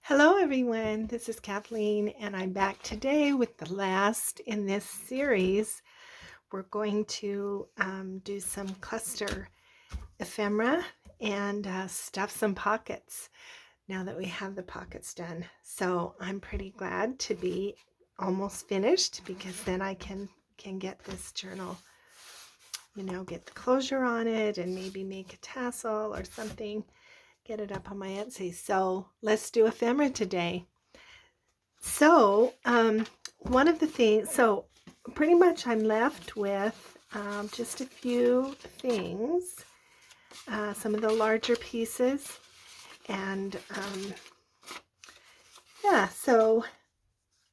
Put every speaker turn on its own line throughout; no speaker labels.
Hello, everyone. This is Kathleen, and I'm back today with the last in this series. We're going to do some cluster ephemera and stuff some pockets now that we have the pockets done. So I'm pretty glad to be almost finished because then I can get this journal, get the closure on it and maybe make a tassel or something. Get it up on my Etsy. So let's do ephemera today. So one of the things, so pretty much I'm left with just a few things, some of the larger pieces, and yeah, so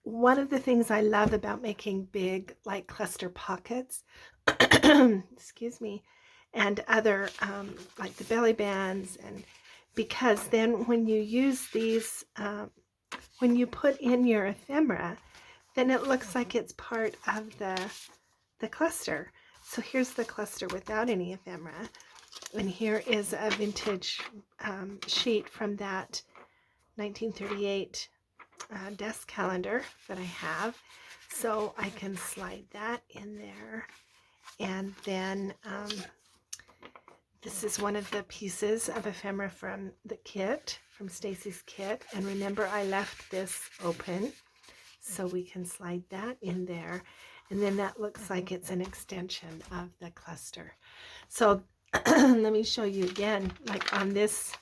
one of the things I love about making big like cluster pockets, excuse me, and other like the belly bands, and because then when you use these, when you put in your ephemera, then it looks like it's part of the cluster. So here's the cluster without any ephemera, and here is a vintage sheet from that 1938 desk calendar that I have. So I can slide that in there, and then this is one of the pieces of ephemera from the kit, from Stacy's kit. And remember, I left this open, so we can slide that in there. And then that looks like it's an extension of the cluster. So let me show you again, like on this,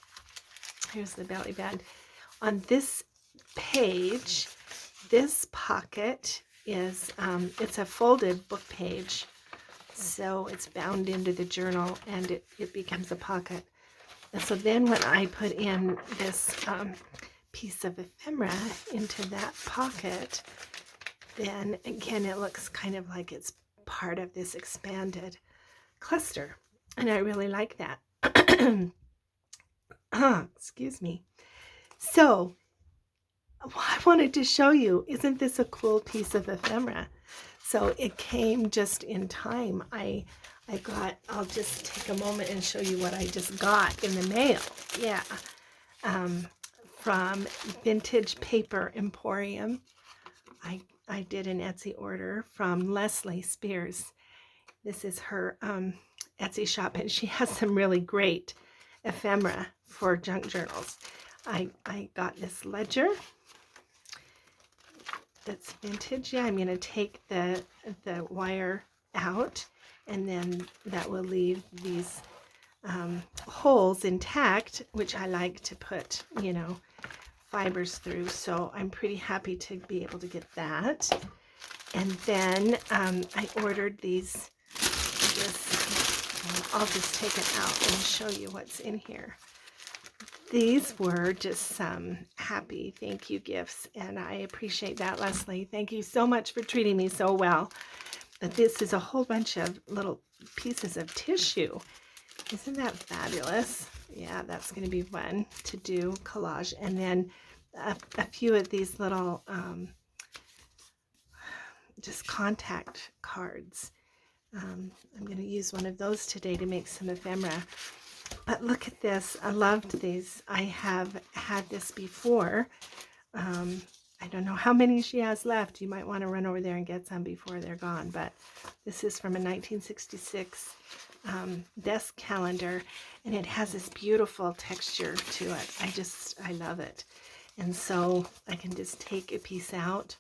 here's the belly band. On this page, this pocket is, it's a folded book page. So it's bound into the journal and it becomes a pocket. And so then when I put in this piece of ephemera into that pocket, then again it looks kind of like it's part of this expanded cluster. And I really like that. Excuse me. So I wanted to show you, isn't this a cool piece of ephemera? So it came just in time. I'll just take a moment and show you what I just got in the mail. Yeah. From Vintage Paper Emporium. I did an Etsy order from Leslie Spears. This is her Etsy shop, and she has some really great ephemera for junk journals. I got this ledger that's vintage. Yeah, I'm going to take the wire out, and then that will leave these holes intact, which I like to put, fibers through. So I'm pretty happy to be able to get that. And then I ordered these. I'll just take it out and show you what's in here. These were just some happy thank you gifts, and I appreciate that, Leslie. Thank you so much for treating me so well. But this is a whole bunch of little pieces of tissue. Isn't that fabulous? Yeah, that's going to be fun to do collage. And then a few of these little just contact cards. I'm going to use one of those today to make some ephemera. But look at this. I loved these. I have had this before. I don't know how many she has left. You might want to run over there and get some before they're gone. But this is from a 1966 desk calendar, and it has this beautiful texture to it. I love it. And so I can just take a piece out.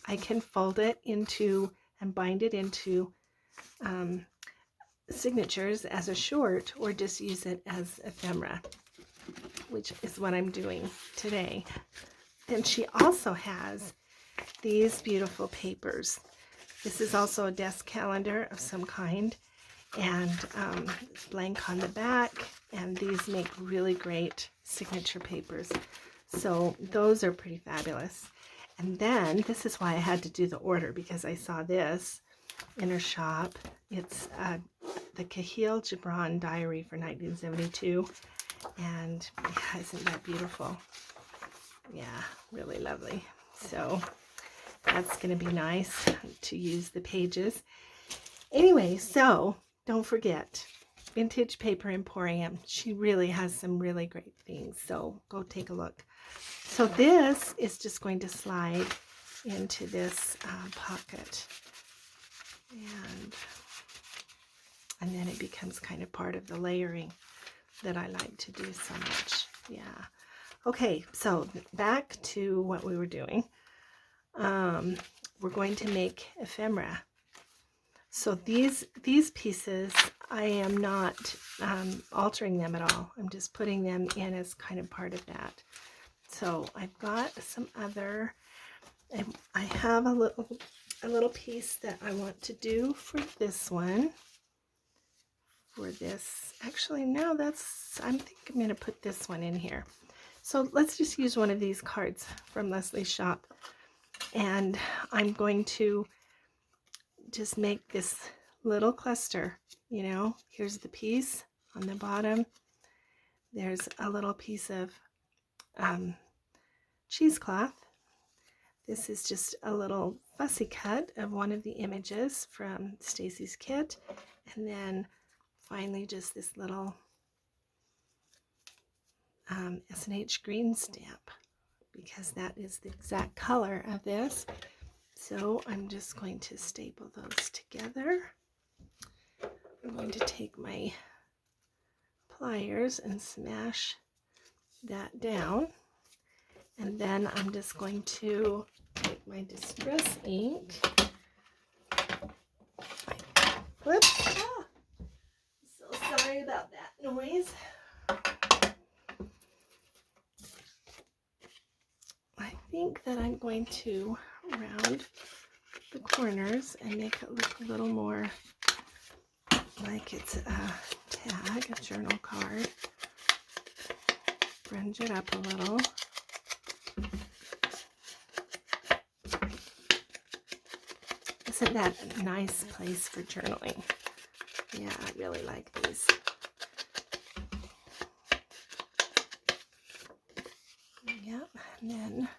I can fold it into and bind it into signatures as a short, or just use it as ephemera, which is what I'm doing today. Then she also has these beautiful papers. This is also a desk calendar of some kind, and blank on the back, and these make really great signature papers. So those are pretty fabulous. And then this is why I had to do the order, because I saw this in her shop. It's the Cahill Gibran Diary for 1972, and yeah, isn't that beautiful? Yeah, really lovely. So that's going to be nice to use the pages. Anyway, so don't forget, Vintage Paper Emporium. She really has some really great things, so go take a look. So this is just going to slide into this pocket, and then it becomes kind of part of the layering that I like to do so much. Yeah. Okay, so back to what we were doing. We're going to make ephemera. So these pieces, I am not altering them at all. I'm just putting them in as kind of part of that. So I've got some other, I have a little piece that I want to do for this one. For this, actually, no, I think I'm going to put this one in here. So let's just use one of these cards from Leslie's shop. And I'm going to just make this little cluster, you know. Here's the piece on the bottom. There's a little piece of cheesecloth. This is just a little fussy cut of one of the images from Stacy's kit. And then finally just this little S&H green stamp, because that is the exact color of this. So I'm just going to staple those together. I'm going to take my pliers and smash that down, and then I'm just going to take my distress ink. Whoops! Ah, so sorry about that noise. I think that I'm going to round the corners and make it look a little more like it's a tag, a journal card. Fringe it up a little. Isn't that a nice place for journaling? Yeah, I really like these. Yep, and then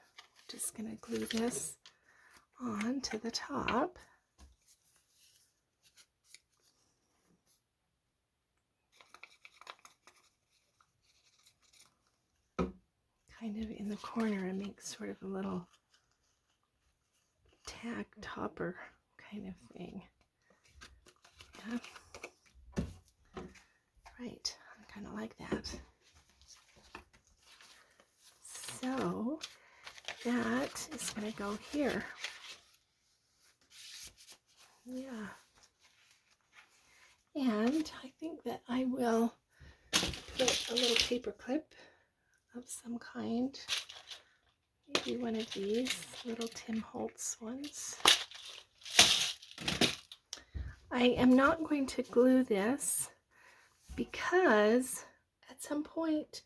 just going to glue this on to the top. Kind of in the corner and make sort of a little tag topper kind of thing. Yeah. Right, I kind of like that. So that is going to go here. Yeah. And I think that I will put a little paper clip of some kind. Maybe one of these little Tim Holtz ones. I am not going to glue this because at some point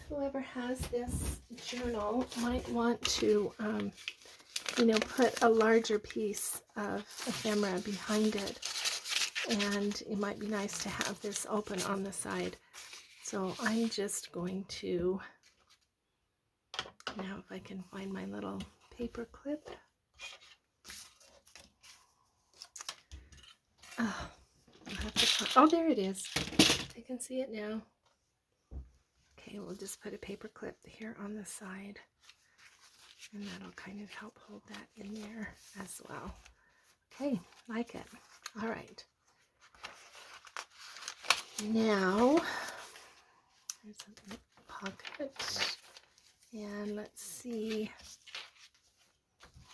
whoever has this journal might want to you know, put a larger piece of ephemera behind it, and it might be nice to have this open on the side. So I'm just going to, now if I can find my little paper clip. Oh, I'll have to oh, there it is. I can see it now. Okay, we'll just put a paper clip here on the side, and that'll kind of help hold that in there as well. Okay, like it. All right. Now, there's a pocket, and let's see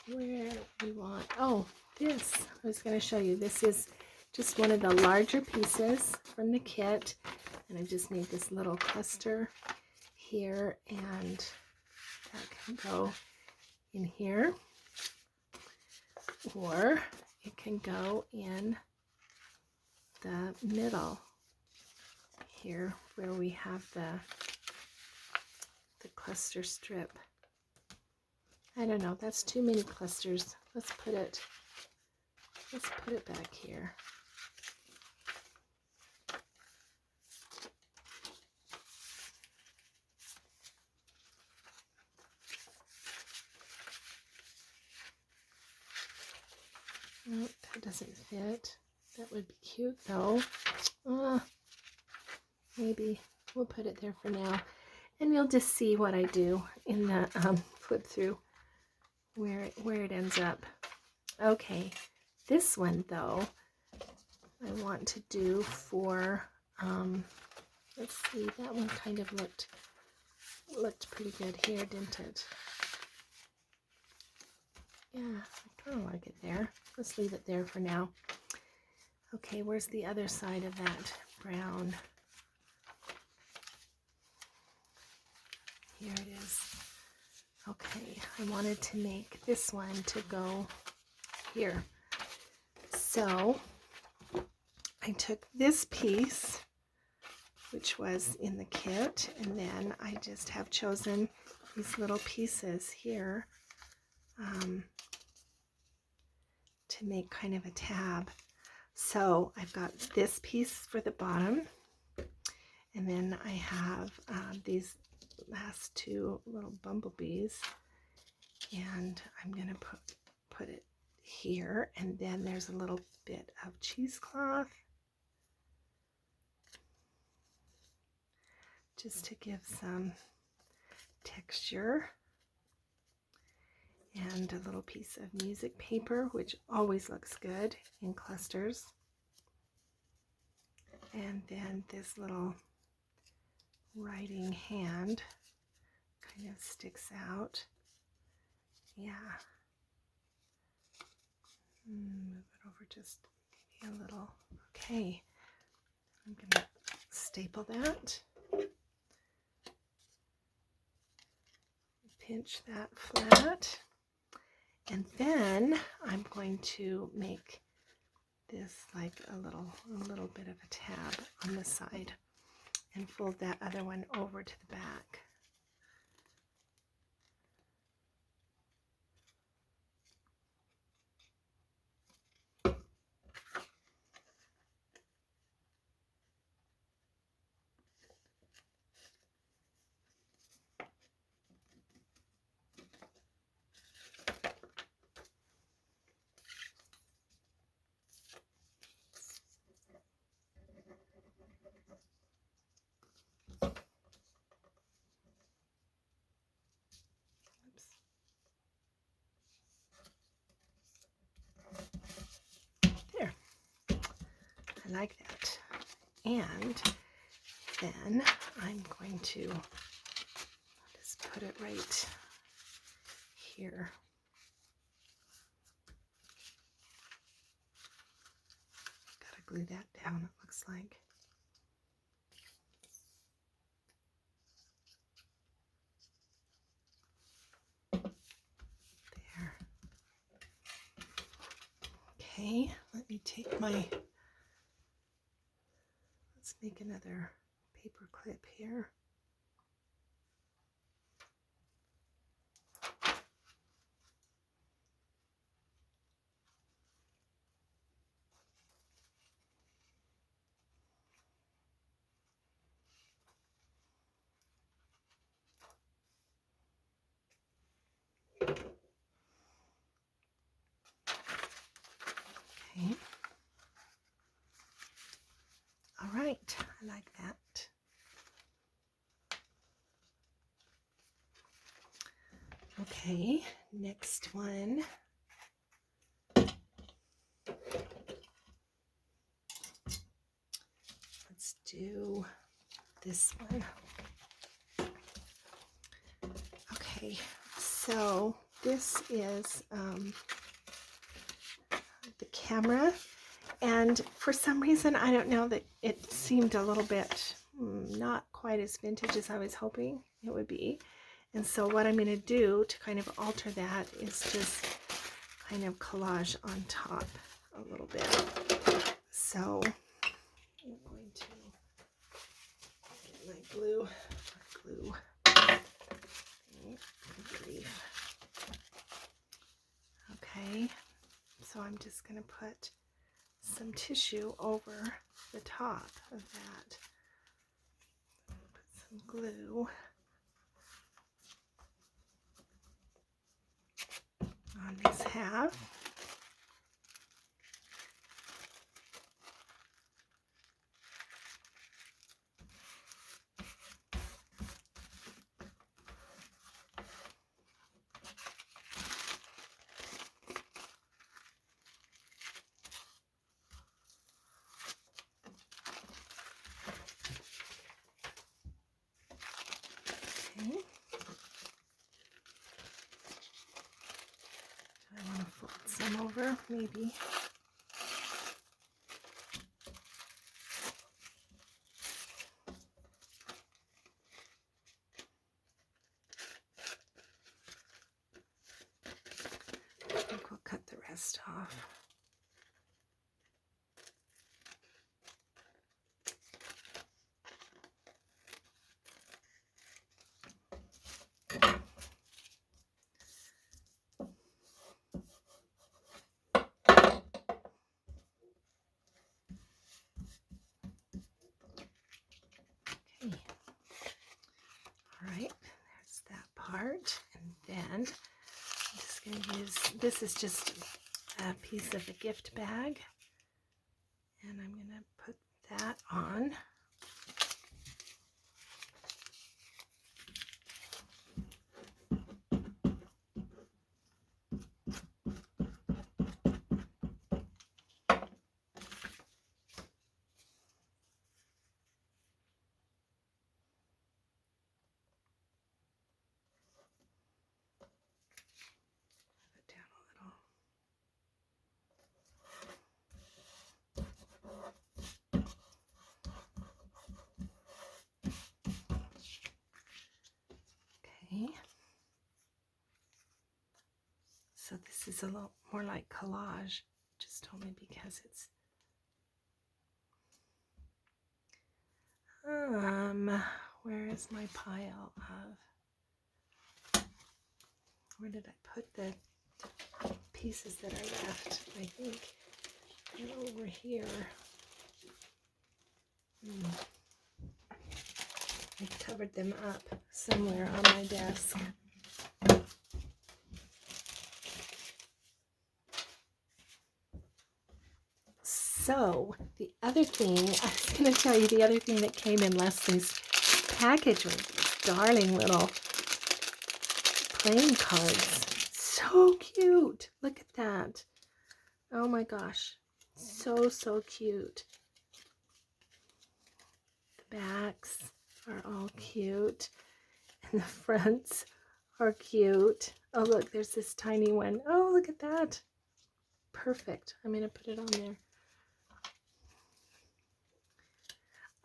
where we want. Oh, this. I was going to show you. This is just one of the larger pieces from the kit, and I just made this little cluster here, and that can go in here, or it can go in the middle here where we have the cluster strip. I don't know, that's too many clusters. Let's put it back here. Nope, that doesn't fit. That would be cute though. Maybe we'll put it there for now. And you'll just see what I do in the flip through where it ends up. Okay, this one though, I want to do for, let's see, that one kind of looked pretty good here, didn't it? Yeah, I kind of like it there. Let's leave it there for now. Okay, where's the other side of that brown? Here it is. Okay, I wanted to make this one to go here. So I took this piece, which was in the kit, and then I just have chosen these little pieces here to make kind of a tab. So I've got this piece for the bottom, and then I have these last two little bumblebees, and I'm gonna put it here, and then there's a little bit of cheesecloth just to give some texture, and a little piece of music paper, which always looks good in clusters, and then this little writing hand kind of sticks out. Yeah. Move it over just maybe a little. Okay. I'm going to staple that. Pinch that flat. And then I'm going to make this like a little bit of a tab on the side and fold that other one over to the back. There, I like that. And then I'm going to just put it right here. Gotta glue that down, it looks like. There. Okay, let me take my, let's make another paper clip here. Okay. All right, I like that. Okay, next one. Let's do this one. Okay, so this is the camera, and for some reason, I don't know, that it seemed a little bit not quite as vintage as I was hoping it would be. And so what I'm going to do to kind of alter that is just kind of collage on top a little bit. So I'm going to get my glue. Good grief. Okay, so I'm just going to put some tissue over the top of that. Put some glue on this half. Okay. I want to fold some over, maybe. I think we'll cut the rest off. Okay. All right, there's that part. And then I'm just going to use, this is just a piece of a gift bag. And I'm going to put that on. Okay. So this is a little more like collage, just only because it's where is my pile of, where did I put the pieces that I left? I think they're over here. I covered them up somewhere on my desk. So the other thing, I was going to tell you, the other thing that came in Leslie's package was darling little playing cards. So cute. Look at that. Oh my gosh. So cute. The backs are all cute. And the fronts are cute. Oh, look, there's this tiny one. Oh, look at that. Perfect. I'm going to put it on there.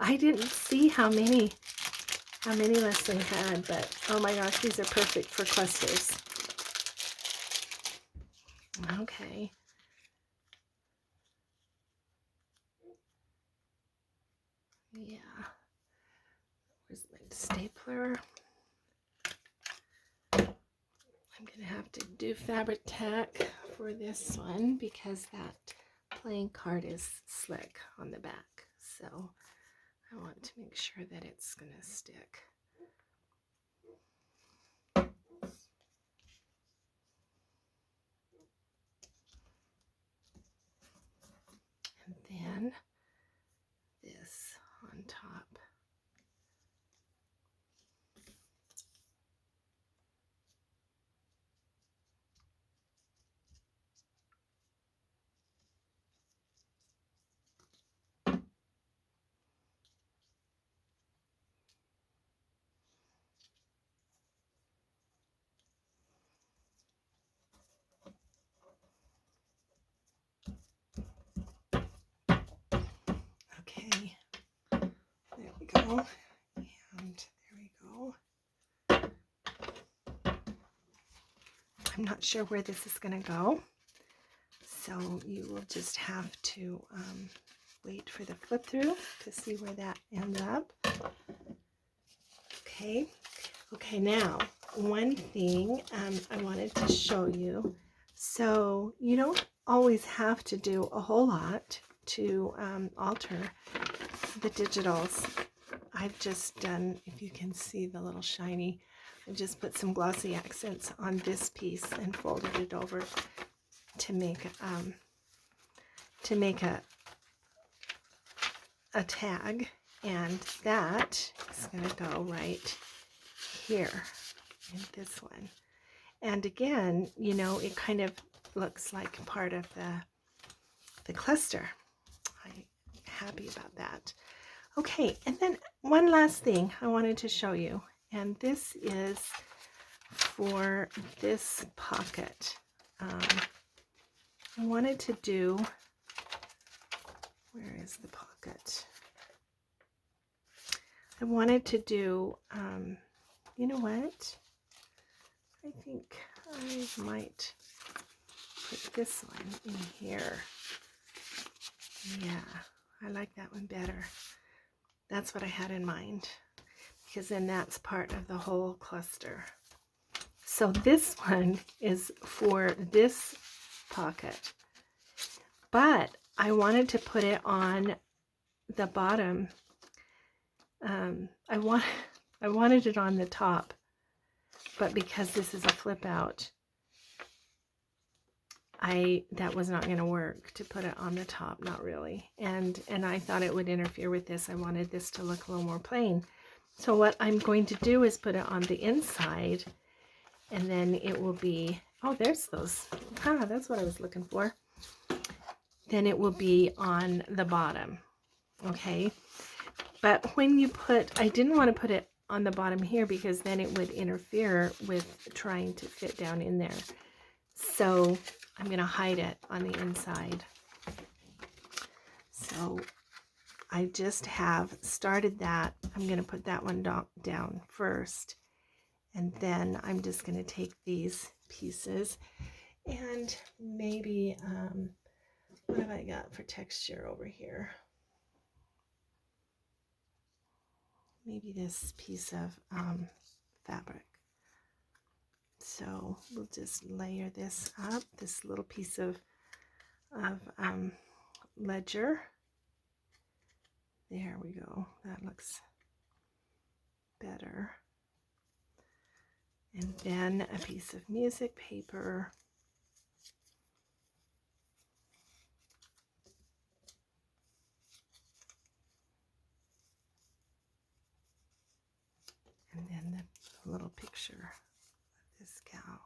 I didn't see how many Leslie had, but oh my gosh, these are perfect for clusters. Okay. Yeah. Where's my stapler? I'm going to have to do fabric tack for this one because that playing card is slick on the back. So I want to make sure that it's going to stick. And then this on top. Okay, there we go, and there we go. I'm not sure where this is going to go, so you will just have to wait for the flip through to see where that ends up. Okay, now one thing I wanted to show you. So you don't always have to do a whole lot to alter the digitals. I've just done, if you can see the little shiny, I just put some glossy accents on this piece and folded it over to make a tag, and that is going to go right here in this one. And again, you know, it kind of looks like part of the cluster. I'm happy about that. Okay, and then one last thing I wanted to show you, and this is for this pocket. I wanted to do, where is the pocket? I wanted to do, you know what? I think I might put this one in here. Yeah, I like that one better. That's what I had in mind, because then that's part of the whole cluster. So this one is for this pocket, but I wanted to put it on the bottom. I wanted it on the top, but because this is a flip out, that was not going to work to put it on the top, not really. And I thought it would interfere with this. I wanted this to look a little more plain. So what I'm going to do is put it on the inside, and then it will be, oh, there's those. Ah, that's what I was looking for. Then it will be on the bottom. Okay. But when you put, I didn't want to put it on the bottom here because then it would interfere with trying to fit down in there. So I'm going to hide it on the inside. So I just have started that. I'm going to put that one down first. And then I'm just going to take these pieces and maybe, what have I got for texture over here? Maybe this piece of fabric. So we'll just layer this up, this little piece of ledger. There we go. That looks better. And then a piece of music paper. And then the little picture of this cow.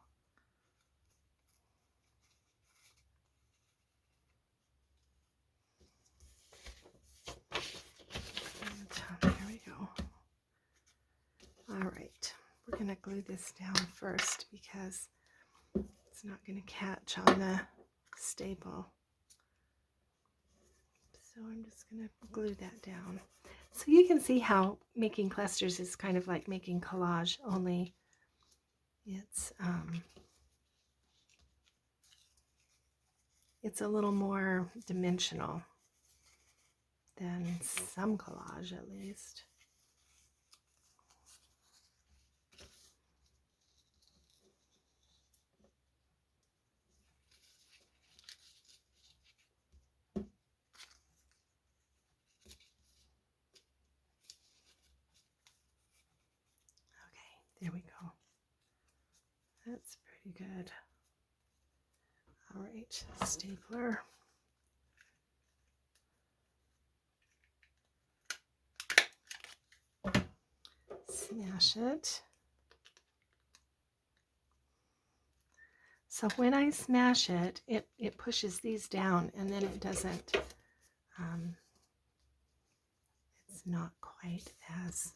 There we go. All right, we're going to glue this down first because it's not going to catch on the staple. So I'm just going to glue that down. So you can see how making clusters is kind of like making collage, only it's a little more dimensional than some collage, at least. There we go. That's pretty good. All right, stapler. Smash it. So when I smash it, it pushes these down, and then it doesn't, it's not quite as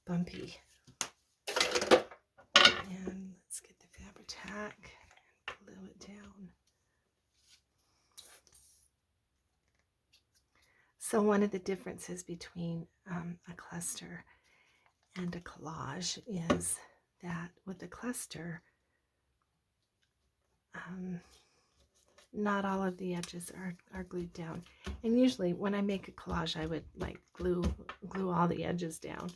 bumpy. And let's get the Fabri-Tac and glue it down. So one of the differences between a cluster and a collage is that with the cluster, not all of the edges are glued down. And usually when I make a collage, I would like glue all the edges down.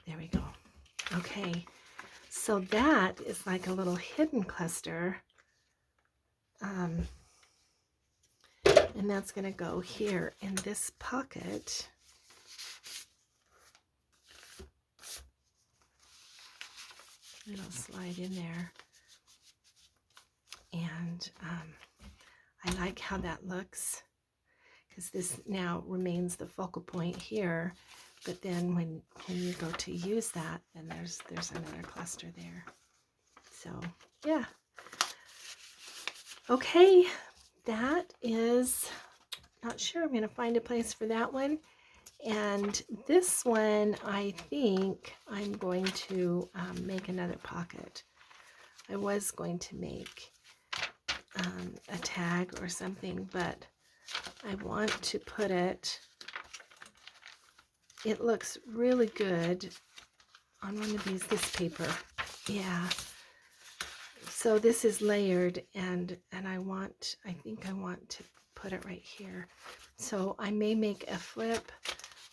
There we go. Okay, so that is like a little hidden cluster. And that's going to go here in this pocket. It'll slide in there. And I like how that looks, because this now remains the focal point here. But then when you go to use that, then there's another cluster there. So yeah. Okay, that is not sure. I'm going to find a place for that one. And this one, I think I'm going to make another pocket. I was going to make a tag or something, but I want to put it, it looks really good on one of these, this paper. Yeah. So this is layered, and I think I want to put it right here. So I may make a flip,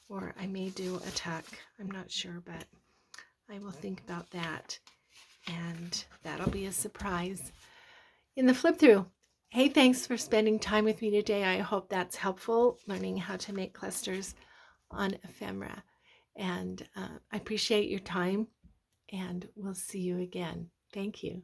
or I may do a tuck. I'm not sure, but I will think about that, and that'll be a surprise in the flip through. Hey, thanks for spending time with me today. I hope that's helpful, learning how to make clusters on ephemera. And I appreciate your time, and we'll see you again. Thank you.